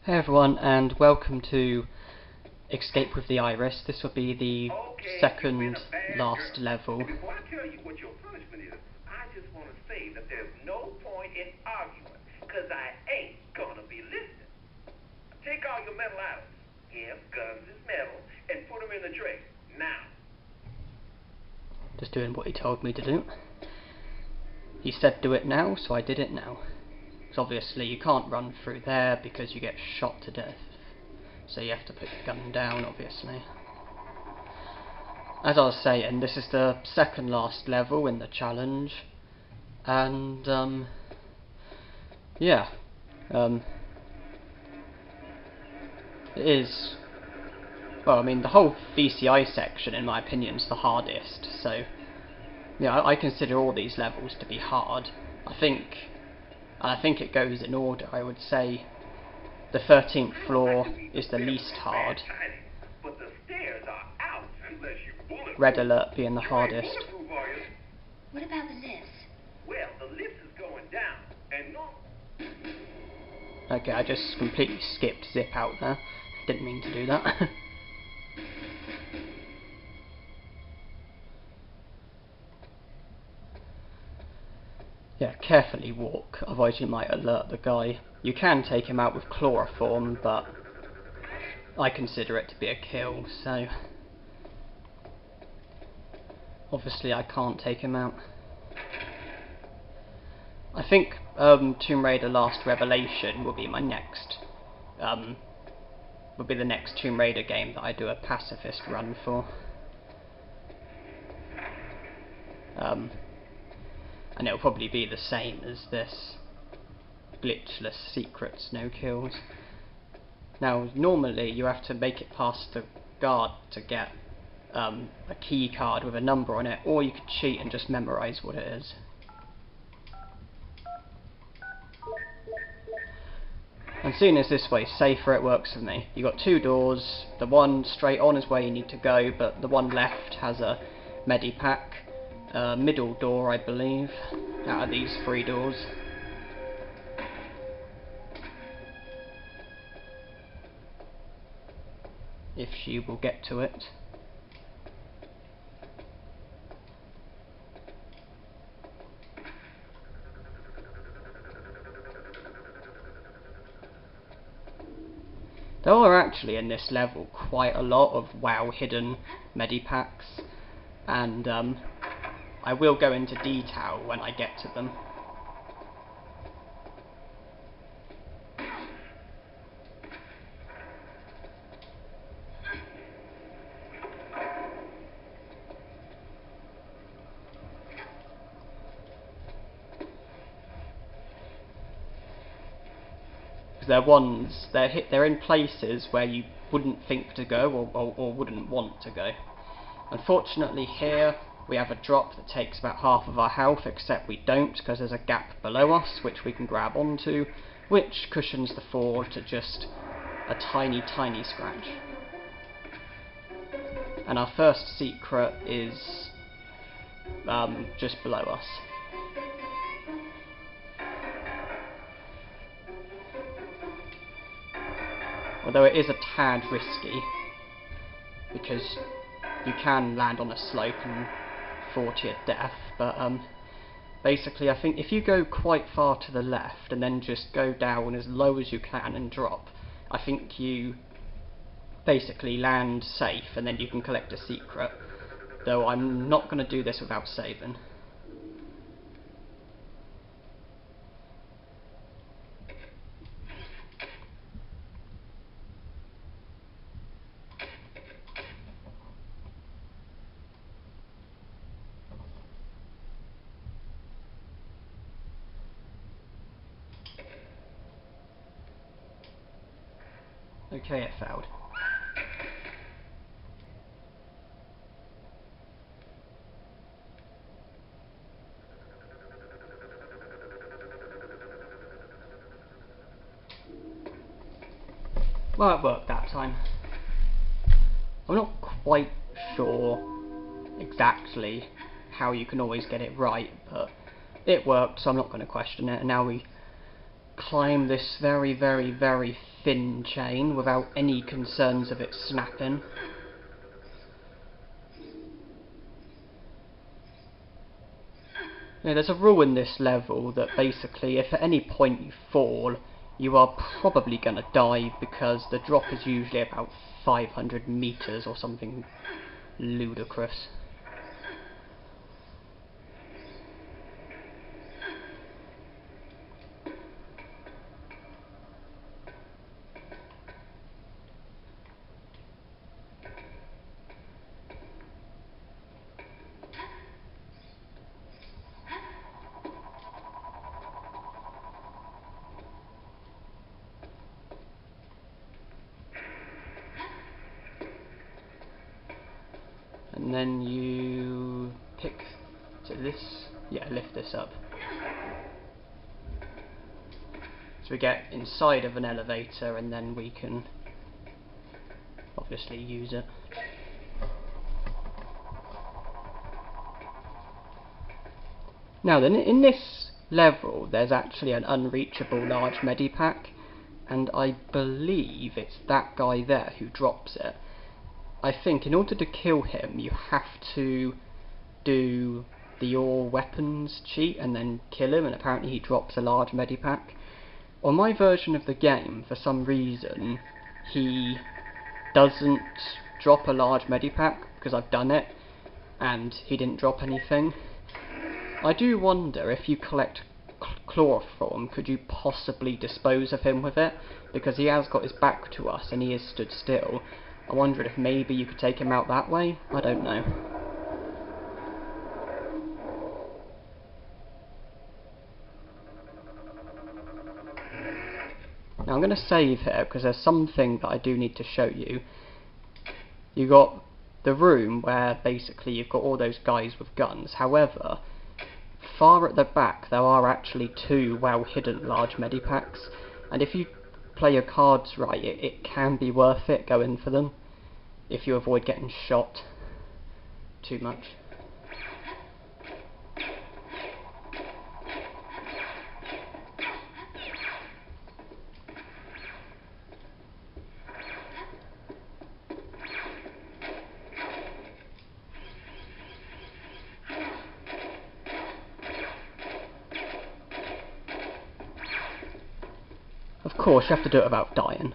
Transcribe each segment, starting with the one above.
Hey everyone, and welcome to Escape with the Iris. This will be the second last level. Before I tell you what your punishment is, I just want to say that there's no point in arguing, because I ain't gonna be listening. Take all your metal items. Yeah, guns is metal, and put them in the tray. Now. Just doing what he told me to do. He said do it now, so I did it now. Because obviously you can't run through there because you get shot to death. So you have to put your gun down, obviously. As I was saying, this is the second last level in the challenge. And, yeah. It is... Well, I mean, the whole VCI section, in my opinion, is the hardest. So, yeah, I consider all these levels to be hard. I think it goes in order. I would say the 13th floor is the least hard. Red Alert being the hardest. What about the lifts? Well, the lift is going down, and no. Okay, I just completely skipped Zip out there. Didn't mean to do that. Yeah, carefully walk, otherwise you might alert the guy. You can take him out with chloroform, but I consider it to be a kill, so obviously I can't take him out. I think Tomb Raider Last Revelation will be my next, will be the next Tomb Raider game that I do a pacifist run for. And it'll probably be the same as this. Glitchless secrets, no kills. Now, normally you have to make it past the guard to get a key card with a number on it, or you could cheat and just memorize what it is. And seeing as this way's safer, it works for me. You've got two doors. The one straight on is where you need to go, but the one left has a medipack. Middle door, I believe, out of these three doors. If she will get to it. There are actually in this level quite a lot of WoW hidden medipacks, and I will go into detail when I get to them. They're in places where you wouldn't think to go or wouldn't want to go. Unfortunately here we have a drop that takes about half of our health, except we don't because there's a gap below us which we can grab onto, which cushions the fall to just a tiny scratch. And our first secret is just below us. Although it is a tad risky, because you can land on a slope and fall to your death, but basically I think if you go quite far to the left and then just go down as low as you can and drop, I think you basically land safe and then you can collect a secret, though I'm not going to do this without saving. Okay, it failed. Well, it worked that time. I'm not quite sure exactly how you can always get it right, but it worked, so I'm not going to question it. And now we climb this very, very, very thin chain without any concerns of it snapping. Now, there's a rule in this level that basically if at any point you fall, you are probably going to die, because the drop is usually about 500 meters or something ludicrous. And then you pick lift this up. So we get inside of an elevator, and then we can obviously use it. Now then, in this level there's actually an unreachable large medipack, and I believe it's that guy there who drops it. I think in order to kill him you have to do the all weapons cheat and then kill him, and apparently he drops a large medipack. On my version of the game, for some reason, he doesn't drop a large medipack, because I've done it and he didn't drop anything. I do wonder, if you collect chloroform, could you possibly dispose of him with it, because he has got his back to us and he is stood still. I wondered if maybe you could take him out that way. I don't know. Now I'm going to save here because there's something that I do need to show you. You got the room where basically you've got all those guys with guns. However, far at the back there are actually two well hidden large medipacks, and if you play your cards right, it can be worth it going for them if you avoid getting shot too much. Of course, you have to do it without dying.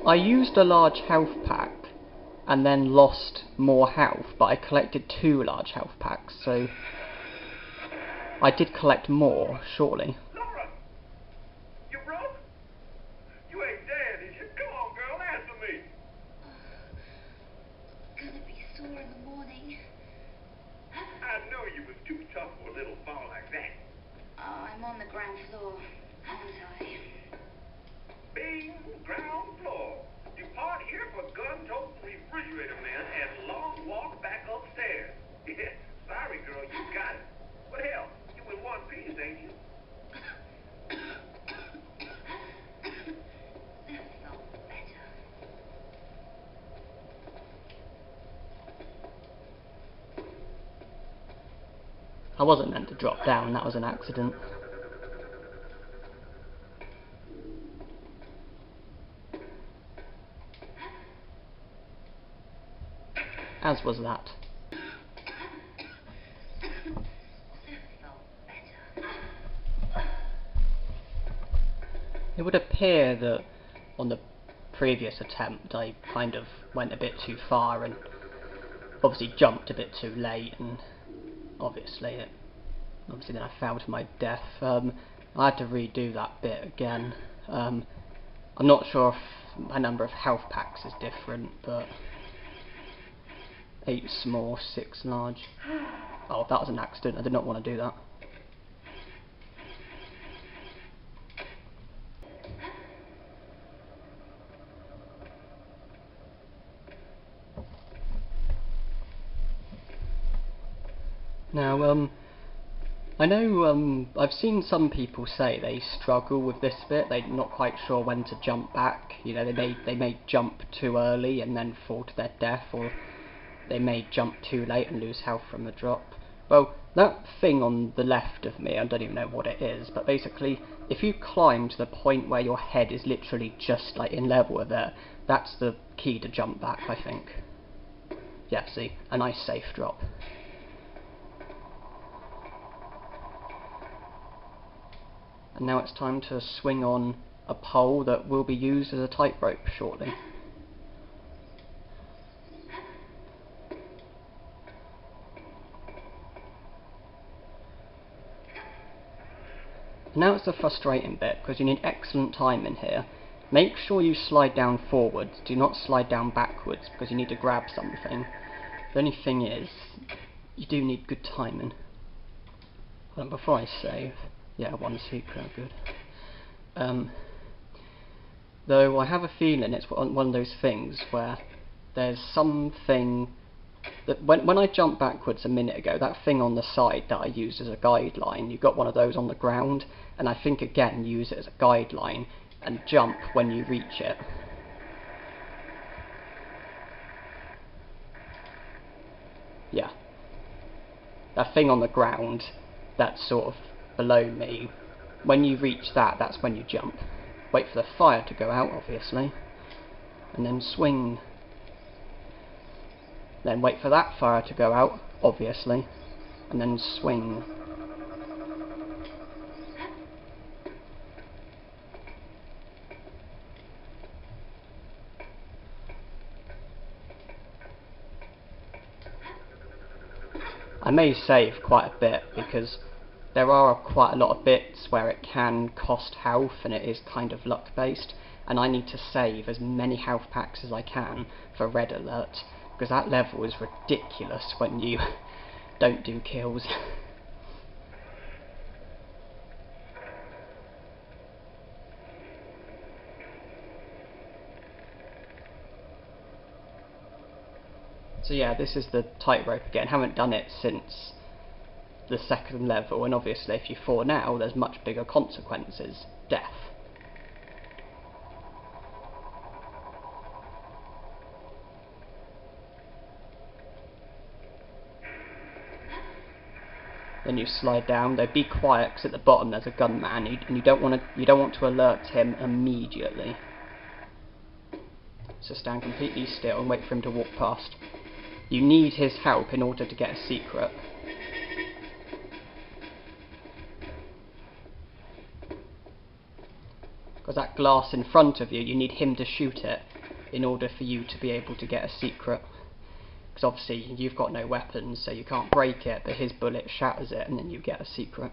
I used a large health pack and then lost more health, but I collected two large health packs, so I did collect more, surely. Laura! You broke? You ain't dead, is you? Come on, girl, answer me! Gonna be sore in the morning. I knew you was too tough for a little fall like that. Oh, I'm on the ground floor, aren't I? Bing, ground floor. Depart here for gun-toting refrigerator man and long walk back upstairs. Yeah, sorry, girl, you got it. But hell, you in one piece, ain't you? That felt better. I wasn't meant to drop down, that was an accident. As was that. It would appear that on the previous attempt I kind of went a bit too far and obviously jumped a bit too late, and obviously then I fell to my death. I had to redo that bit again. I'm not sure if my number of health packs is different, but 8 small, 6 large. Oh, that was an accident. I did not want to do that. Now, I know I've seen some people say they struggle with this bit. They're not quite sure when to jump back. You know, they may jump too early and then fall to their death, or they may jump too late and lose health from the drop. Well, that thing on the left of me, I don't even know what it is, but basically, if you climb to the point where your head is literally just like in level with it, that's the key to jump back, I think. Yeah, see, a nice safe drop. And now it's time to swing on a pole that will be used as a tightrope shortly. Now it's the frustrating bit, because you need excellent timing here. Make sure you slide down forwards, do not slide down backwards, because you need to grab something. The only thing is, you do need good timing. Hold on, before I save, yeah, one secret, good. Though I have a feeling it's one of those things where there's something that when I jumped backwards a minute ago, that thing on the side that I used as a guideline, you got one of those on the ground, and I think again use it as a guideline and jump when you reach it. Yeah. That thing on the ground, that's sort of below me. When you reach that, that's when you jump. Wait for the fire to go out, obviously, and then swing. Then wait for that fire to go out, obviously, and then swing. I may save quite a bit because there are quite a lot of bits where it can cost health and it is kind of luck based, and I need to save as many health packs as I can for red alert, because that level is ridiculous when you don't do kills. So yeah, this is the tightrope again. Haven't done it since the second level, and obviously if you fall now, there's much bigger consequences. Death. Then you slide down. Though be quiet, because at the bottom there's a gunman, and you don't want to alert him immediately. So stand completely still and wait for him to walk past. You need his help in order to get a secret. Because that glass in front of you, you need him to shoot it in order for you to be able to get a secret. Because obviously you've got no weapons, so you can't break it, but his bullet shatters it and then you get a secret.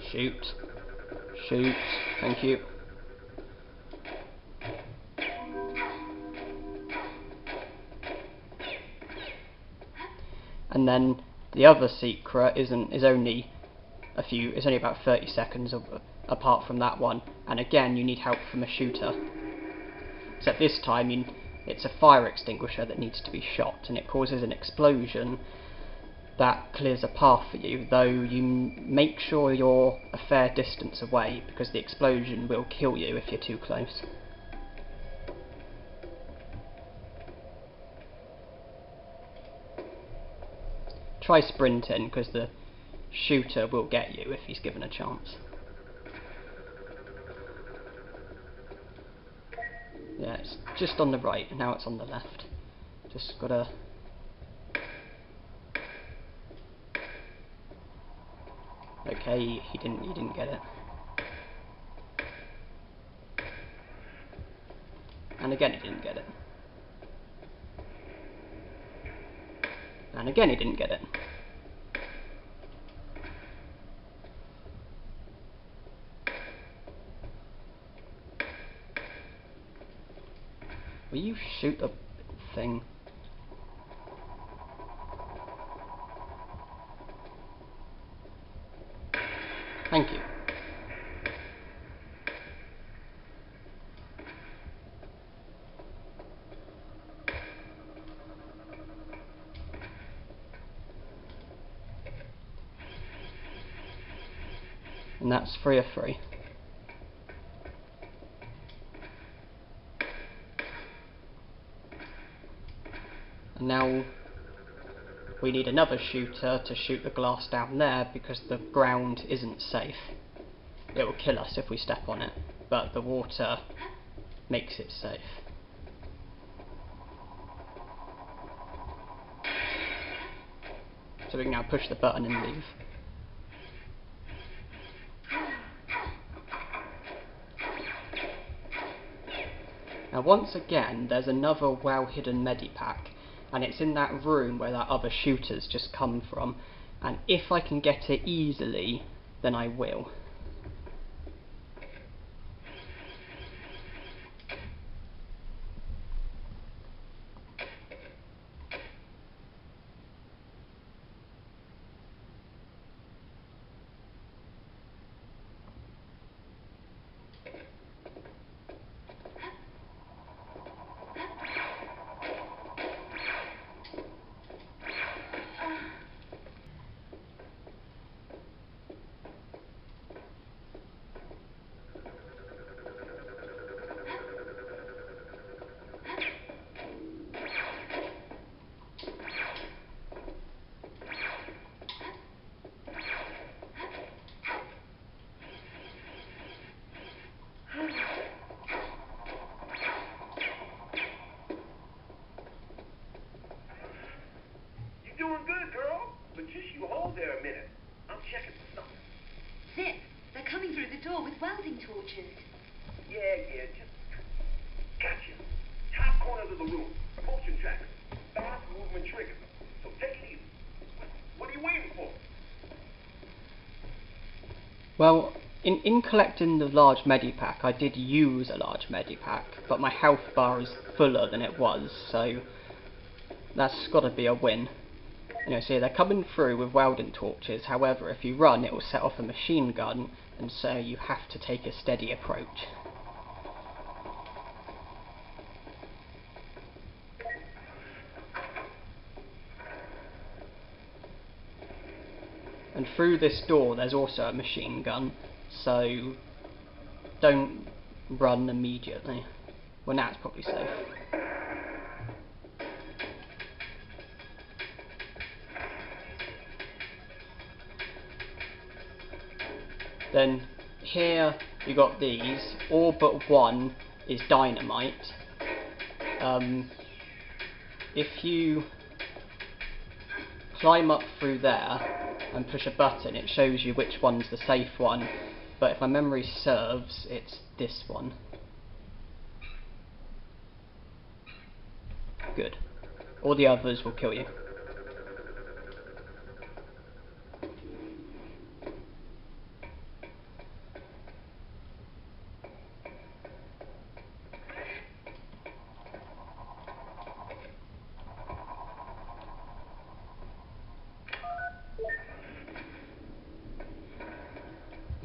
Shoot. Shoot. Thank you. And then the other secret is only about 30 seconds apart from that one, and again you need help from a shooter. Except this time it's a fire extinguisher that needs to be shot, and it causes an explosion that clears a path for you, though you make sure you're a fair distance away, because the explosion will kill you if you're too close. Try sprinting, because the shooter will get you if he's given a chance. Yeah, it's just on the right, and now it's on the left. Just gotta... Okay, he didn't get it. And again he didn't get it. And again he didn't get it. Will you shoot the thing? Thank you. And that's 3 of 3. And now we need another shooter to shoot the glass down there because the ground isn't safe. It will kill us if we step on it, but the water makes it safe. So we can now push the button and leave. Now once again, there's another well-hidden medipack, and it's in that room where that other shooter's just come from, and if I can get it easily, then I will. welding torches. Yeah, just... Gotcha. Top corners of the room. Motion trackers. Fast movement triggers. So take it easy. What are you waiting for? Well, in collecting the large medipack, I did use a large medipack, but my health bar is fuller than it was, so that's got to be a win. You know, see, they're coming through with welding torches. However, if you run, it will set off a machine gun, and so you have to take a steady approach. And through this door, there's also a machine gun, so don't run immediately. Well, now it's probably safe. Then here you got these, all but one is dynamite. If you climb up through there and push a button, it shows you which one's the safe one, but if my memory serves, it's this one. Good. All the others will kill you.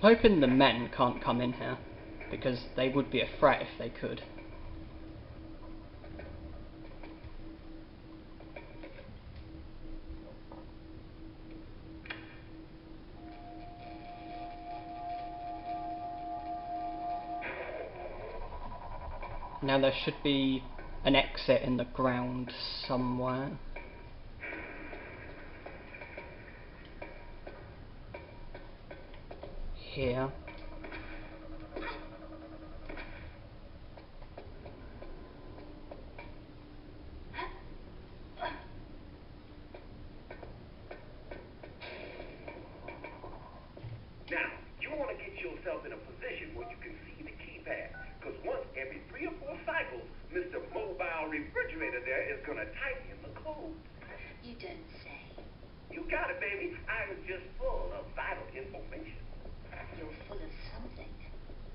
I'm hoping the men can't come in here, because they would be a threat if they could. Now there should be an exit in the ground somewhere. Here. Now, you want to get yourself in a position where you can see the keypad, because once every 3 or 4 cycles, Mr. Mobile Refrigerator there is going to type in the code. You don't say. You got it, baby. I was just full of vital information. You're full of something.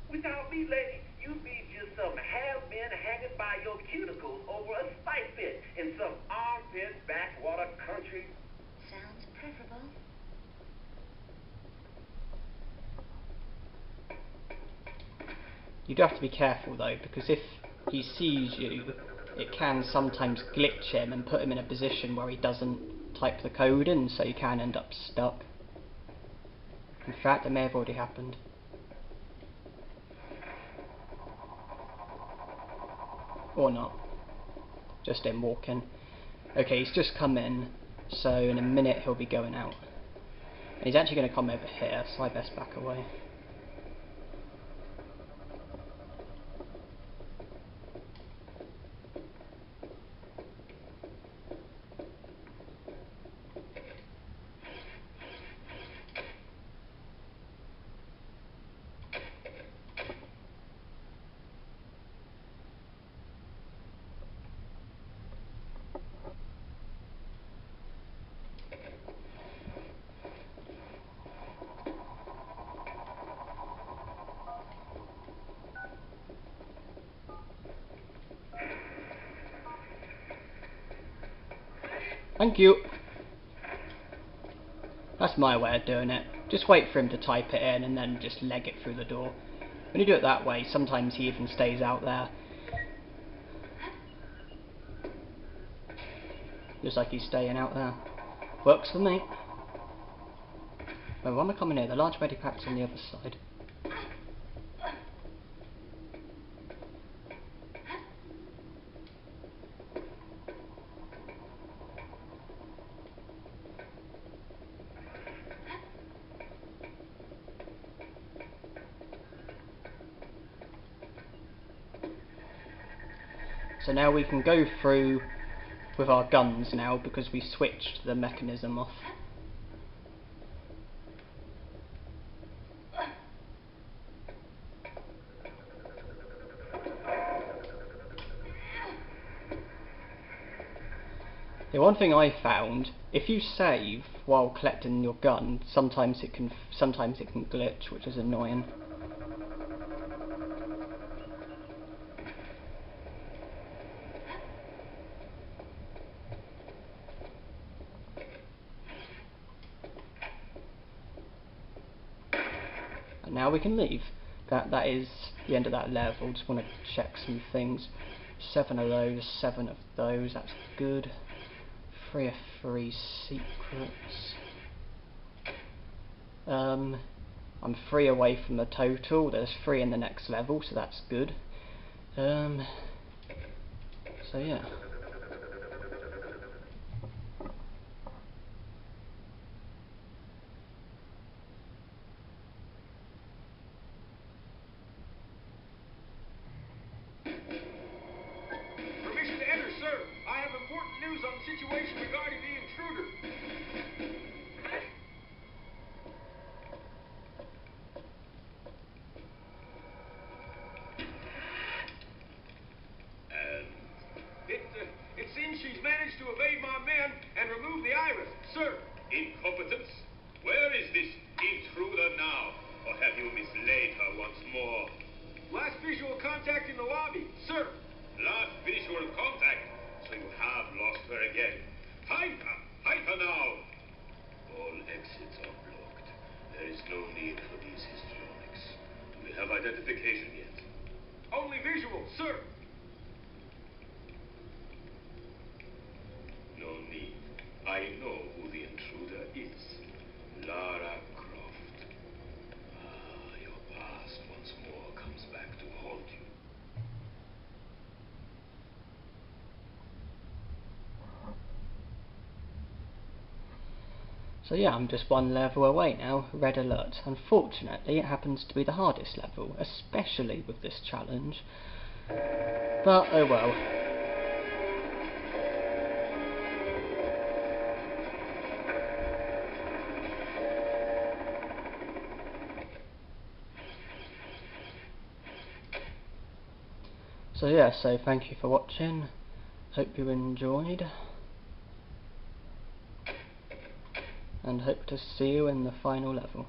Without me, lady, you'd be just some have-been hanging by your cuticles over a spike pit in some armpit backwater country. Sounds preferable. You'd have to be careful though, because if he sees you, it can sometimes glitch him and put him in a position where he doesn't type the code in, so you can end up stuck. In fact, it may have already happened. Or not. Just him walking. Okay, he's just come in, so in a minute he'll be going out. And he's actually going to come over here, so I best back away. Thank you. That's my way of doing it. Just wait for him to type it in and then just leg it through the door. When you do it that way, sometimes he even stays out there. Just like he's staying out there. Works for me. Well, why am I coming here? The large medipack's on the other side. So now we can go through with our guns now because we switched the mechanism off. The one thing I found, if you save while collecting your gun, sometimes it can glitch, which is annoying. And now we can leave. That is the end of that level. Just want to check some things. 7 of those, 7 of those. That's good. 3 of 3 secrets. I'm 3 away from the total. There's 3 in the next level, so that's good. So yeah. Permission to enter, sir. I have important news on the situation regarding the intruder. It seems she's managed to evade my men and remove the iris, sir. Incompetence? Where is this intruder now? Or have you mislaid her once more? Last visual contact in the lobby, sir. Last visual contact? So you have lost her again. Hide her! Hide her now! All exits are blocked. There is no need for these histrionics. Do we have identification yet? Only visual, sir. No need. I know who the intruder is. Lara Croft. Ah, your past once more comes back to haunt you. So yeah, I'm just 1 level away now. Red alert. Unfortunately, it happens to be the hardest level, especially with this challenge. But oh well. So yeah, so thank you for watching. Hope you enjoyed. And hope to see you in the final level.